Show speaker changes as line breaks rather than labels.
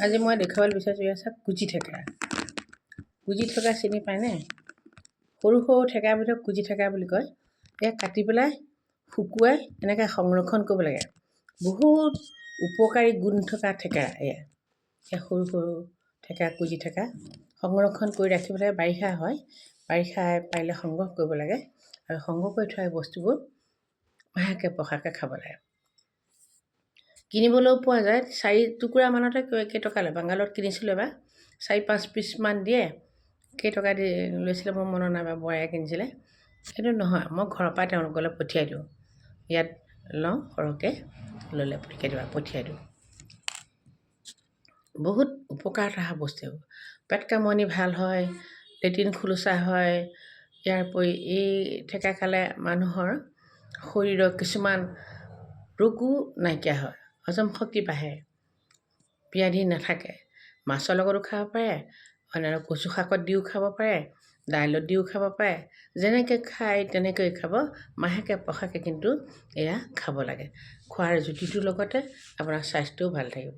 আজি মই দেখুৱাবলৈ বিচাৰিছোঁ আছে কুজি থেকেৰা। কুজি থেকেৰা চিনি পায়নে? সৰু সৰু থেকেৰাবিধক কুজি থেকেৰা বুলি কয়। এয়া কাটি পেলাই শুকুৱাই এনেকৈ সংৰক্ষণ কৰিব লাগে। বহুত উপকাৰী গুণ থকা থেকেৰা এয়া সৰু সৰু থেকেৰা কুজি থেকেৰা সংৰক্ষণ কৰি ৰাখিব লাগে। বাৰিষা হয়, বাৰিষা পাৰিলে সংগ্ৰহ কৰিব লাগে আৰু সংগ্ৰহ কৰি থোৱা বস্তুবোৰ মাহেকে পষাকে খাব লাগে। কিনিবলৈও পোৱা যায়, 4 টুকুৰামানতে কেইটকা লয়। বাংগালত কিনিছিলোঁ এবাৰ, 4-5 পিচমান দিয়ে। কেইটকা দি লৈছিলে মোৰ মনত নাই, বাৰু বৰাই কিনিছিলে। কিন্তু নহয়, মই ঘৰৰ পৰা তেওঁলোকলৈ পঠিয়াই দিওঁ। ইয়াত লওঁ সৰহকৈ, ল'লে পঠিয়াই দিওঁ। বহুত উপকাৰত অহা বস্তু। পেট কামনি ভাল হয়, লেট্ৰিন খোলোচা হয়। ইয়াৰ উপৰি এই থেকেৰা খালে মানুহৰ শৰীৰৰ কিছুমান ৰোগো নাইকিয়া হয়, হজম শক্তি বাঢ়ে, ব্যাধি নাথাকে। মাছৰ লগতো খাব পাৰে, অন্যান্য কচু শাকত দিও খাব পাৰে, দাইলত দিও খাব পাৰে। যেনেকৈ খায় তেনেকৈ খাব। মাহেকে পষাকে কিন্তু এয়া খাব লাগে। খোৱাৰ জুতিটোৰ লগতে আপোনাৰ স্বাস্থ্যও ভাল থাকিব।